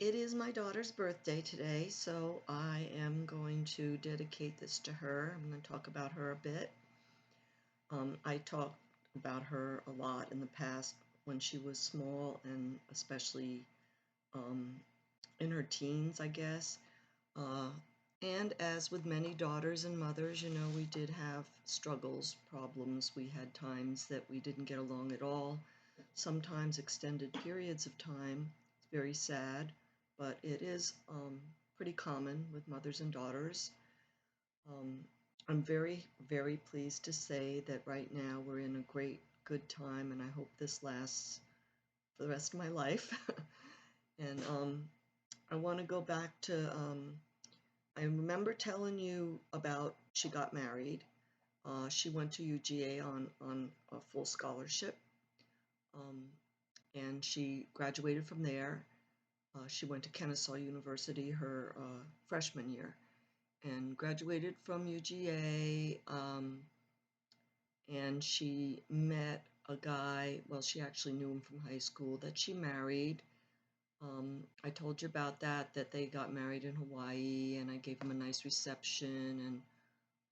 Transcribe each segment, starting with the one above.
It is my daughter's birthday today, so I am going to dedicate this to her. I'm going to talk about her a bit. I talked about her a lot in the past when she was small and especially um, in her teens, I guess. Uh, and as with many daughters and mothers, we did have struggles, problems. We had times that we didn't get along at all, sometimes extended periods of time. It's very sad, but it is pretty common with mothers and daughters. Um, I'm very, very pleased to say that right now we're in a great, good time, and I hope this lasts for the rest of my life. And I want to go back to I remember telling you about she got married. She went to UGA on a full scholarship, um, and she graduated from there. She went to Kennesaw University her freshman year and graduated from UGA. And she met a guy, well, she actually knew him from high school, that she married. I told you about that they got married in Hawaii, and I gave him a nice reception, and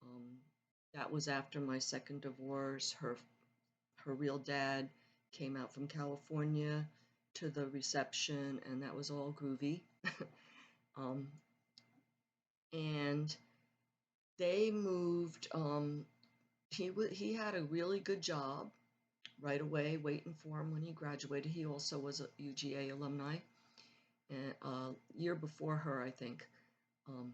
um, that was after my second divorce. Her real dad came out from California to the reception, and that was all groovy. um, and they moved. He had a really good job right away, waiting for him when he graduated. He also was a UGA alumni, and year before her, I think. Um,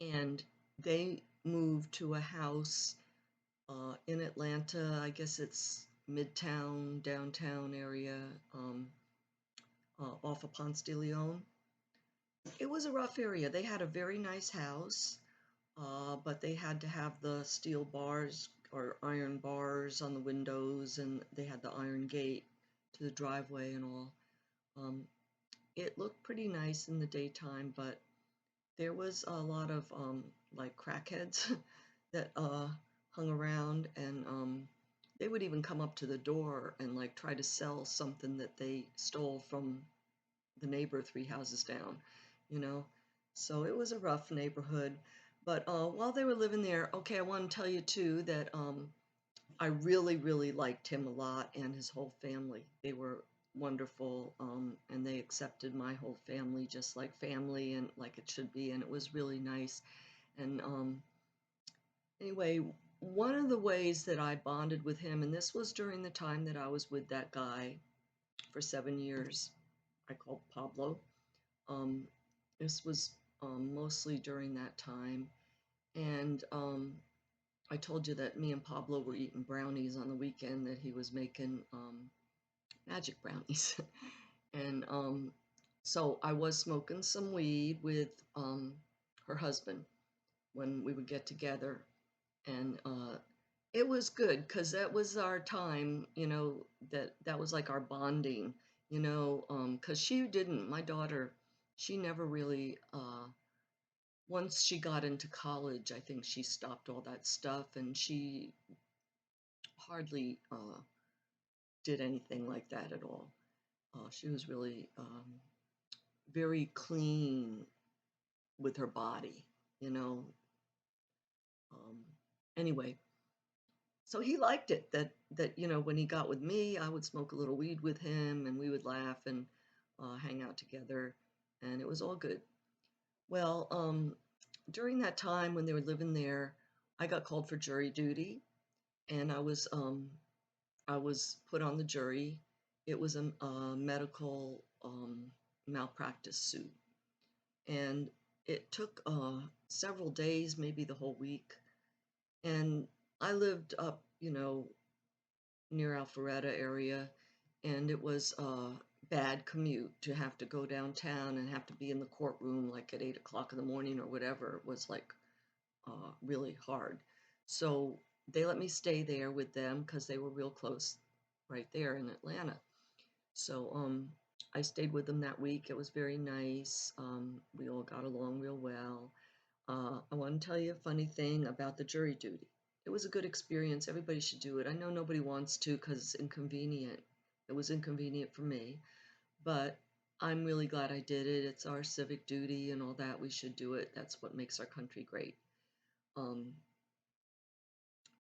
and they moved to a house in Atlanta. I guess it's Midtown, downtown area, off of Ponce de Leon. It was a rough area. They had a very nice house, but they had to have the steel bars or iron bars on the windows, and they had the iron gate to the driveway and all. Um, it looked pretty nice in the daytime, but there was a lot of like crackheads that hung around, and they would even come up to the door and like try to sell something that they stole from the neighbor three houses down, you know. So it was a rough neighborhood. But while they were living there, okay, I want to tell you too that I really, really liked him a lot and his whole family. They were wonderful, and they accepted my whole family just like family and like it should be, and it was really nice. And anyway, one of the ways that I bonded with him, and this was during the time that I was with that guy for 7 years, I called Pablo. Um, this was mostly during that time, and I told you that me and Pablo were eating brownies on the weekend, that he was making magic brownies. And so I was smoking some weed with her husband when we would get together. And it was good because that was our time, that was like our bonding, because she didn't, my daughter, she never really, once she got into college, I think she stopped all that stuff and she hardly did anything like that at all. She was really very clean with her body, you know. Um, anyway, so he liked it that when he got with me, I would smoke a little weed with him, and we would laugh and hang out together, and it was all good. Well, during that time when they were living there, I got called for jury duty, and I was put on the jury. It was a medical malpractice suit, and it took several days, maybe the whole week. And I lived up, near Alpharetta area, and it was a bad commute to have to go downtown and have to be in the courtroom like at 8 o'clock in the morning or whatever. It was like really hard. So they let me stay there with them because they were real close right there in Atlanta. So I stayed with them that week. It was very nice. We all got along real well. I want to tell you a funny thing about the jury duty. It was a good experience. Everybody should do it. I know nobody wants to because it's inconvenient. It was inconvenient for me, but I'm really glad I did it. It's our civic duty and all that. We should do it. That's what makes our country great. Um,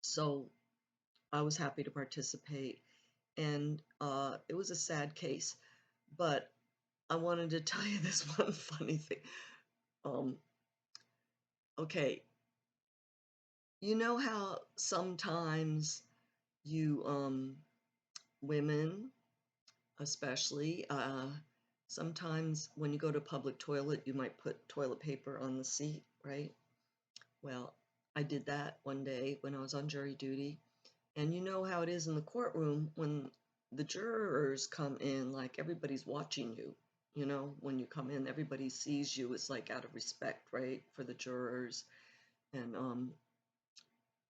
so I was happy to participate, and it was a sad case, but I wanted to tell you this one funny thing. Um, okay, you know how sometimes you women especially, sometimes when you go to public toilet, you might put toilet paper on the seat, right? Well, I did that one day when I was on jury duty. And you know how it is in the courtroom when the jurors come in, like everybody's watching you. You know, when you come in, everybody sees you. It's like out of respect, right, for the jurors. And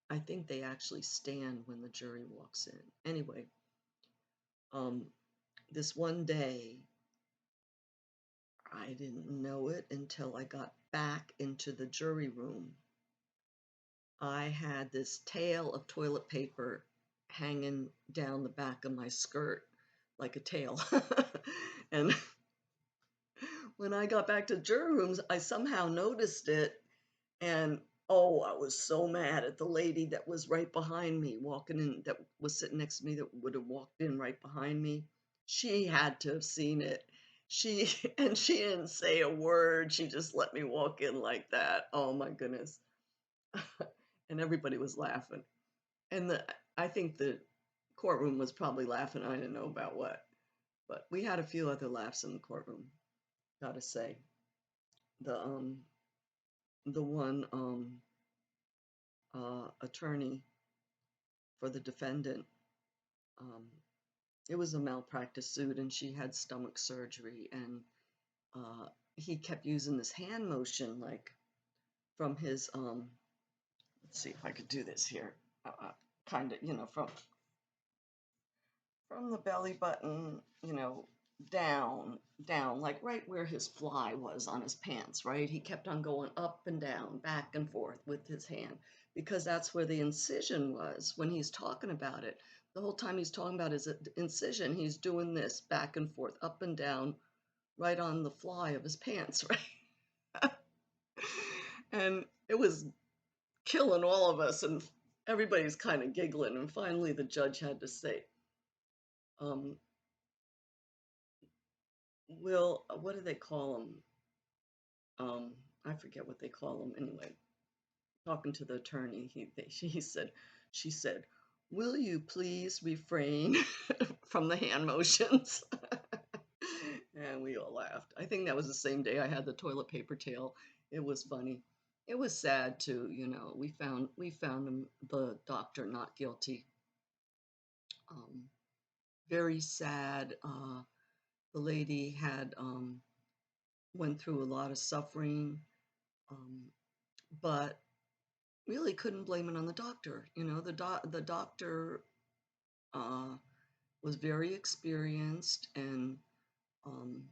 I think they actually stand when the jury walks in. Anyway, um, this one day, I didn't know it until I got back into the jury room. I had this tail of toilet paper hanging down the back of my skirt like a tail. And when I got back to jury rooms, I somehow noticed it. And oh, I was so mad at the lady that was right behind me, walking in, that was sitting next to me, that would have walked in right behind me. She had to have seen it. She and she didn't say a word. She just let me walk in like that. Oh my goodness. And everybody was laughing. And I think the courtroom was probably laughing. I didn't know about what, but we had a few other laughs in the courtroom. Gotta say, the the one attorney for the defendant, um, it was a malpractice suit, and she had stomach surgery, and uh, he kept using this hand motion, like from his let's see if I could do this here, kind of, from the belly button, down, like right where his fly was on his pants, right? He kept on going up and down, back and forth with his hand, because that's where the incision was when he's talking about it. The whole time he's talking about his incision, he's doing this back and forth, up and down, right on the fly of his pants, right? And it was killing all of us, and everybody's kind of giggling. And finally, the judge had to say, um, Will, what do they call them? I forget what they call them. Anyway, talking to the attorney, she said, "Will you please refrain from the hand motions?" And we all laughed. I think that was the same day I had the toilet paper tail. It was funny. It was sad too, we found the doctor not guilty. Um, Very sad. The lady had went through a lot of suffering, um, but really couldn't blame it on the doctor. The doctor uh, was very experienced, and um,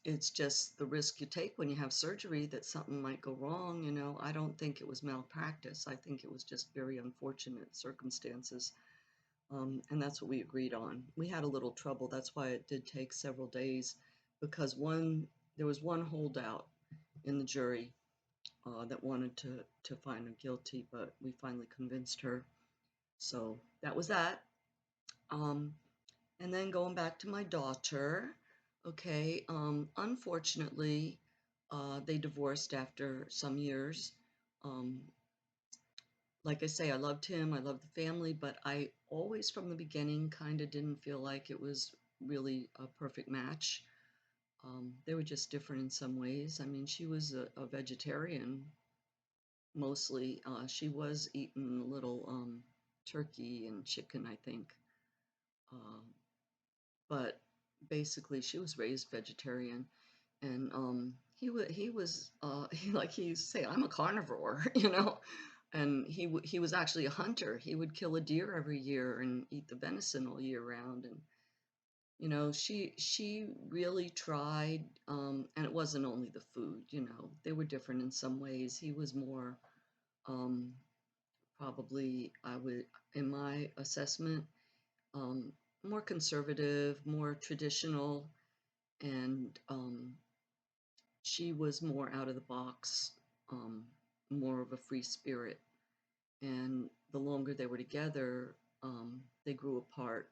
it's just the risk you take when you have surgery that something might go wrong. I don't think it was malpractice. I think it was just very unfortunate circumstances. And that's what we agreed on. We had a little trouble. That's why it did take several days, because there was one holdout in the jury that wanted to find her guilty, but we finally convinced her. So that was that. Um, and then going back to my daughter, okay, unfortunately, they divorced after some years. Um, like I say, I loved him, I loved the family, but I always from the beginning kind of didn't feel like it was really a perfect match. They were just different in some ways. I mean, she was a vegetarian mostly. She was eating a little turkey and chicken, I think. Uh, but basically, she was raised vegetarian, and he was he used to say, "I'm a carnivore," and he was actually a hunter. He would kill a deer every year and eat the venison all year round, and she really tried, and it wasn't only the food. They were different in some ways. He was more um, probably, I would, in my assessment, um, more conservative, more traditional, and she was more out of the box, more of a free spirit. And the longer they were together, they grew apart.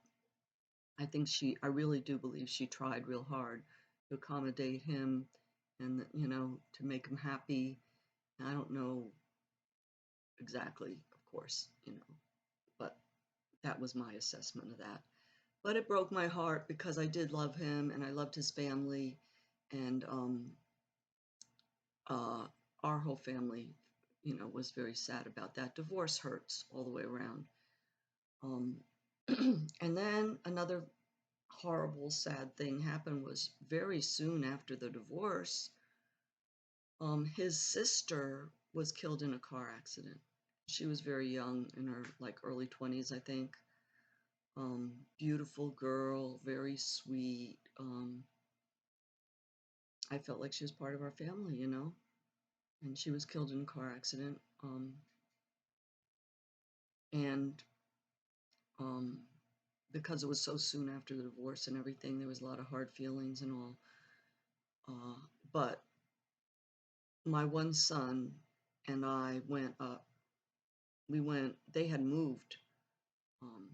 I really do believe she tried real hard to accommodate him and, to make him happy. I don't know exactly, of course, but that was my assessment of that. But it broke my heart because I did love him and I loved his family, and uh, our whole family, was very sad about that. Divorce hurts all the way around. Um, and then another horrible, sad thing happened was very soon after the divorce. His sister was killed in a car accident. She was very young, in her like early 20s, I think. Beautiful girl, very sweet. I felt like she was part of our family, and she was killed in a car accident. And um, because it was so soon after the divorce and everything, there was a lot of hard feelings and all. Uh, but my one son and I went up. They had moved. Um,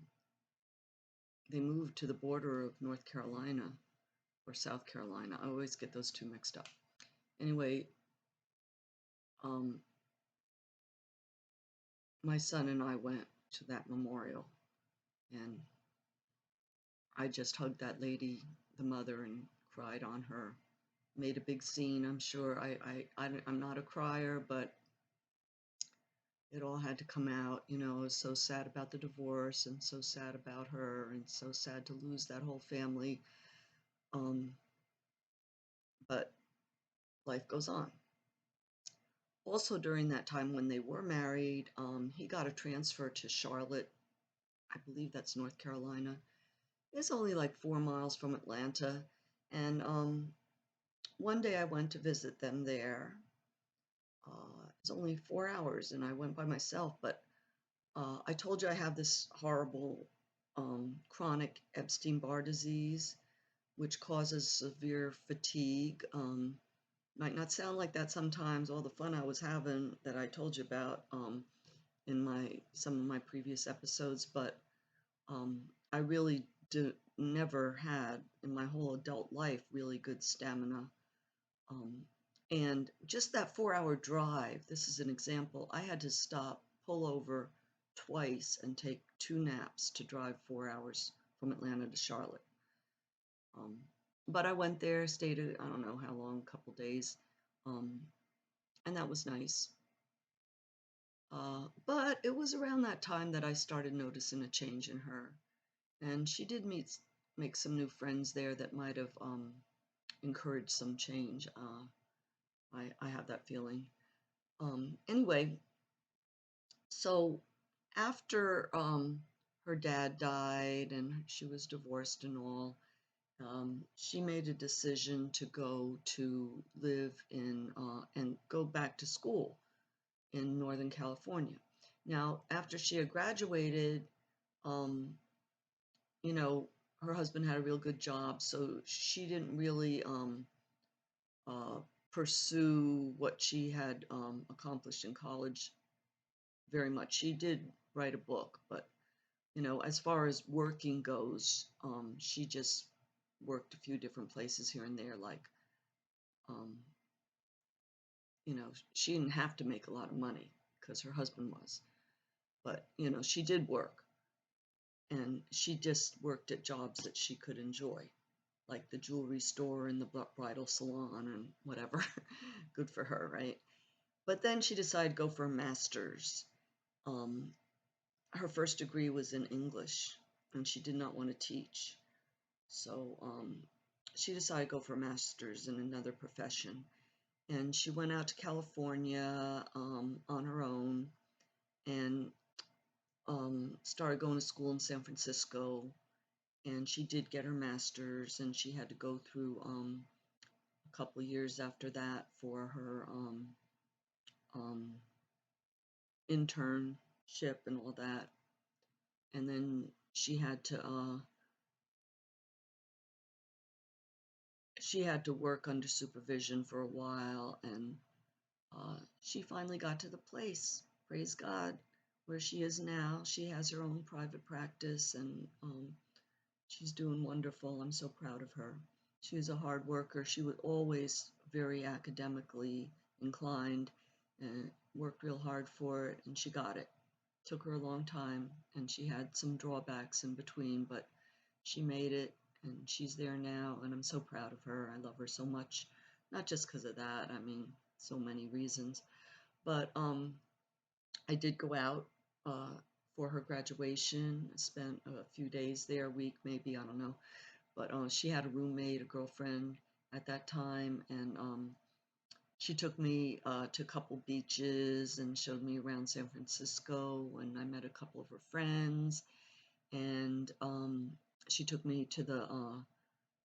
they moved to the border of North Carolina or South Carolina. I always get those two mixed up. Anyway, um, my son and I went to that memorial, and I just hugged that lady, the mother, and cried on her. Made a big scene. I'm sure. I'm not a crier, but it all had to come out. I was so sad about the divorce and so sad about her and so sad to lose that whole family. Um, but life goes on. Also, during that time when they were married, he got a transfer to Charlotte. I believe that's North Carolina. It's only like 4 miles from Atlanta. And one day I went to visit them there. It's only 4 hours, and I went by myself, but I told you I have this horrible chronic Epstein-Barr disease, which causes severe fatigue. Might not sound like that sometimes, all the fun I was having that I told you about in some of my previous episodes, but I really never had in my whole adult life really good stamina. Um, and just that 4 hour drive, this is an example, I had to stop, pull over twice, and take 2 naps to drive 4 hours from Atlanta to Charlotte. But I went there, stayed, I don't know how long, a couple days, um, and that was nice. But it was around that time that I started noticing a change in her. And she did make some new friends there that might have encouraged some change. I have that feeling. Anyway, so after her dad died and she was divorced and all, she made a decision to go to live in and go back to school in Northern California. Now, after she had graduated, um, you know, her husband had a real good job, so she didn't really uh, pursue what she had accomplished in college very much. She did write a book, but as far as working goes, she just worked a few different places here and there. Like, um, she didn't have to make a lot of money because her husband was, but she did work, and she just worked at jobs that she could enjoy, like the jewelry store and the bridal salon and whatever. Good for her, right? But then she decided to go for a master's. Um, Her first degree was in English, and she did not want to teach. So she decided to go for a master's in another profession. And she went out to California on her own and started going to school in San Francisco. And she did get her master's, and she had to go through a couple of years after that for her um, internship and all that. And then she she had to work under supervision for a while, and she finally got to the place, praise God, where she is now. She has her own private practice, and she's doing wonderful. I'm so proud of her. She was a hard worker. She was always very academically inclined and worked real hard for it, and she got it. Took her a long time, and she had some drawbacks in between, but she made it, and she's there now, and I'm so proud of her. I love her so much, not just because of that. I mean, so many reasons. But I did go out uh, for her graduation. I spent a few days there, a week maybe, I don't know. But she had a roommate, a girlfriend at that time, and she took me to a couple beaches and showed me around San Francisco, and I met a couple of her friends. And she took me to the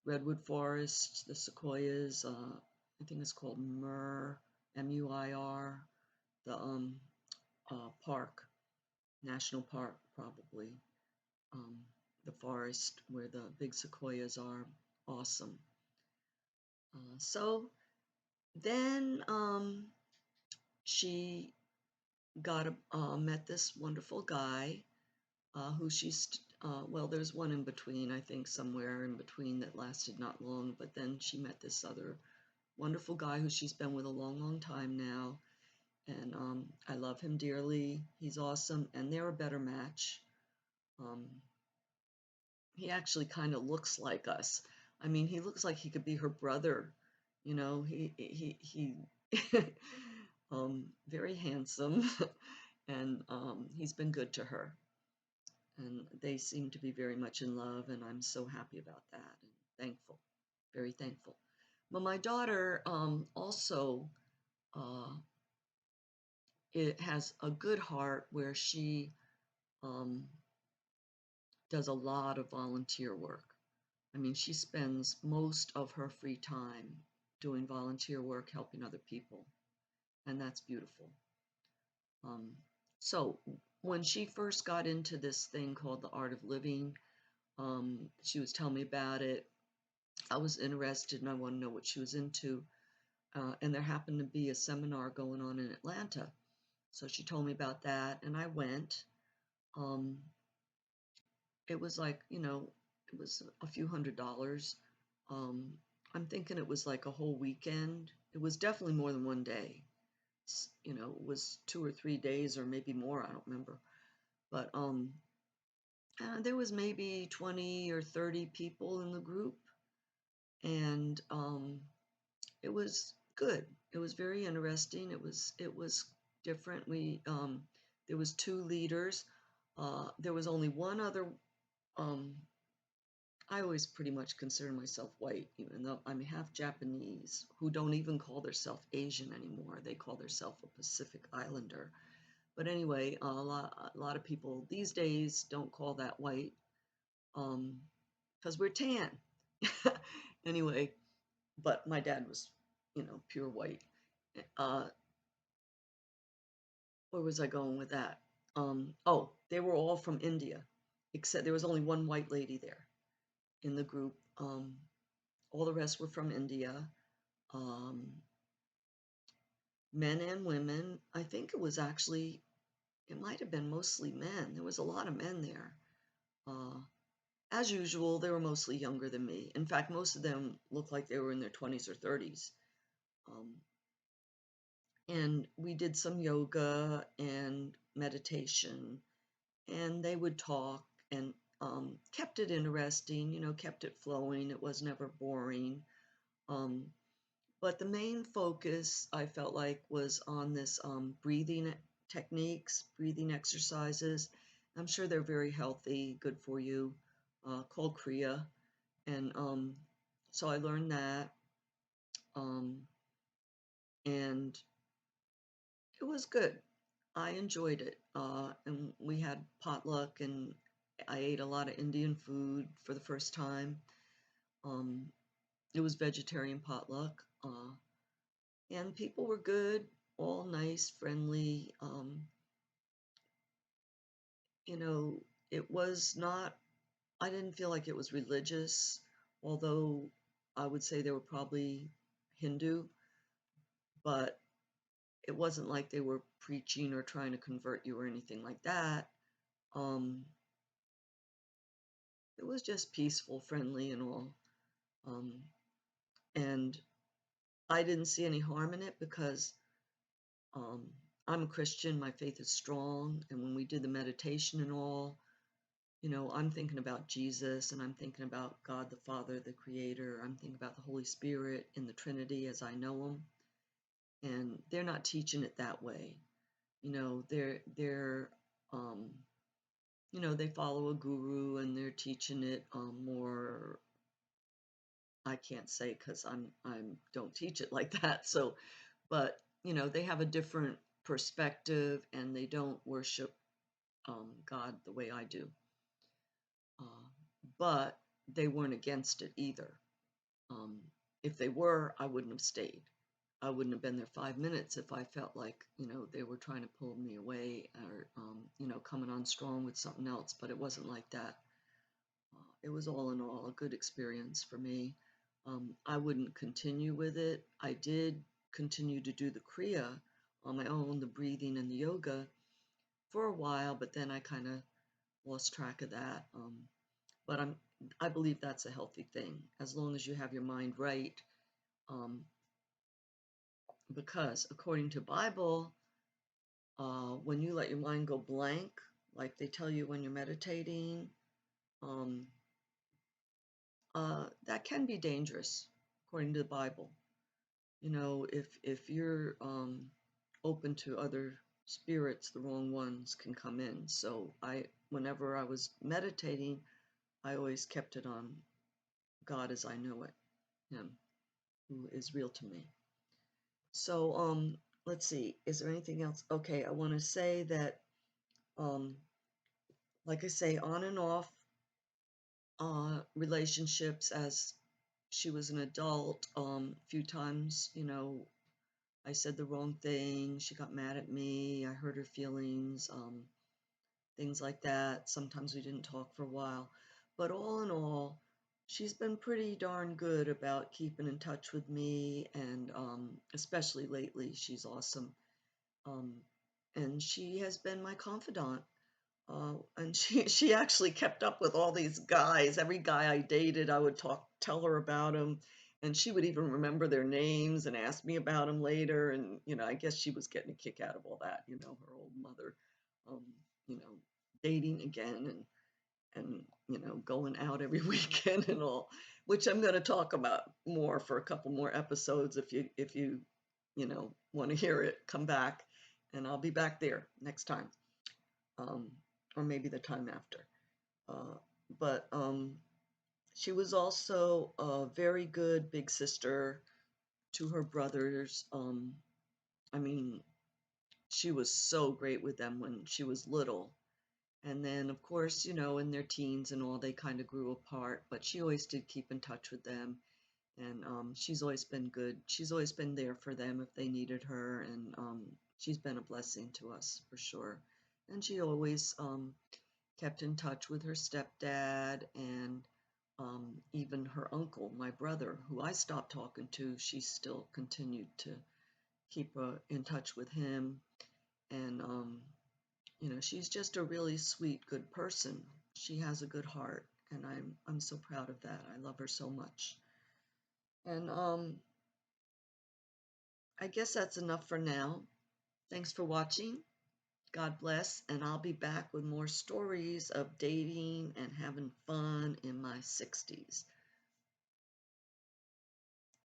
redwood forest, the sequoias. I think it's called Mur, M-U-I-R, the park, national park, probably. Um, the forest where the big sequoias are. Awesome. So then she met this wonderful guy who well, there's one in between, I think, somewhere in between that lasted not long, but then she met this other wonderful guy who she's been with a long, long time now, and I love him dearly. He's awesome, and they're a better match. Um, he actually kind of looks like us. I mean, he looks like he could be her brother. You know, he very handsome, and he's been good to her. And they seem to be very much in love, and I'm so happy about that and thankful, very thankful. But my daughter also uh, it has a good heart where she um, does a lot of volunteer work. I mean, she spends most of her free time doing volunteer work, helping other people, and that's beautiful. Um, so when she first got into this thing called the Art of Living, she was telling me about it. I was interested and I wanted to know what she was into. And there happened to be a seminar going on in Atlanta. So she told me about that, and I went. Um, it was like, it was a few $100s. Um, I'm thinking it was like a whole weekend. It was definitely more than one day. It was 2 or 3 days or maybe more. I don't remember. But there was maybe 20 or 30 people in the group, and it was good. It was very interesting. It was different. There was two leaders. There was only one other. Um, I always pretty much consider myself white, even though I'm half Japanese, who don't even call themselves Asian anymore. They call themselves a Pacific Islander. But anyway, a lot of people these days don't call that white because we're tan. Anyway, but my dad was, pure white. Uh, where was I going with that? Oh, they were all from India, except there was only one white lady there in the group. All the rest were from India, um, men and women. I think it might have been mostly men. There was a lot of men there. Uh, as usual, they were mostly younger than me. In fact, most of them looked like they were in their 20s or 30s. Um, and we did some yoga and meditation, and they would talk and kept it interesting, kept it flowing. It was never boring. Um, but the main focus I felt like was on this breathing techniques, breathing exercises. I'm sure they're very healthy, good for you, called Kriya. And so I learned that. Um, and it was good. I enjoyed it. And we had potluck, and I ate a lot of Indian food for the first time. Um, it was vegetarian potluck. And people were good, all nice, friendly. You know, it was not, I didn't feel like it was religious, although I would say they were probably Hindu, but it wasn't like they were preaching or trying to convert you or anything like that. Um, it was just peaceful, friendly, and all. Um, and I didn't see any harm in it because um, I'm a Christian, my faith is strong, and when we did the meditation and all, I'm thinking about Jesus and I'm thinking about God the Father, the Creator. I'm thinking about the Holy Spirit in the Trinity as I know them. And they're not teaching it that way. They're um, they follow a guru and they're teaching it more. I can't say because I'm don't teach it like that. So, but they have a different perspective and they don't worship God the way I do. Uh, but they weren't against it either. Um, if they were, I wouldn't have stayed. I wouldn't have been there 5 minutes if I felt like, they were trying to pull me away or, coming on strong with something else, but it wasn't like that. It was all in all a good experience for me. I wouldn't continue with it. I did continue to do the Kriya on my own, the breathing and the yoga for a while, but then I kind of lost track of that. But I believe that's a healthy thing as long as you have your mind right. Um, because according to Bible, when you let your mind go blank, like they tell you when you're meditating, um, that can be dangerous, according to the Bible. If you're open to other spirits, the wrong ones can come in. So whenever I was meditating, I always kept it on God as I know it, Him who is real to me. So let's see. Is there anything else? Okay, I want to say that um, like I say, on and off relationships as she was an adult. A few times, I said the wrong thing. She got mad at me. I hurt her feelings, things like that. Sometimes we didn't talk for a while. But all in all, she's been pretty darn good about keeping in touch with me, and especially lately, she's awesome. Um, and she has been my confidant. And she actually kept up with all these guys. Every guy I dated, I would tell her about him, and she would even remember their names and ask me about them later. And I guess she was getting a kick out of all that. Her old mother, um, you know, dating again and going out every weekend and all, which I'm going to talk about more for a couple more episodes. If you want to hear it, come back, and I'll be back there next time. Um, or maybe the time after. Uh, but she was also a very good big sister to her brothers. I mean, she was so great with them when she was little. And then, of course, in their teens and all, they kind of grew apart, but she always did keep in touch with them. And she's always been good. She's always been there for them if they needed her. And she's been a blessing to us for sure. And she always kept in touch with her stepdad and even her uncle, my brother, who I stopped talking to. She still continued to keep in touch with him. And, she's just a really sweet, good person. She has a good heart, and I'm so proud of that. I love her so much. And I guess that's enough for now. Thanks for watching. God bless, and I'll be back with more stories of dating and having fun in my 60s.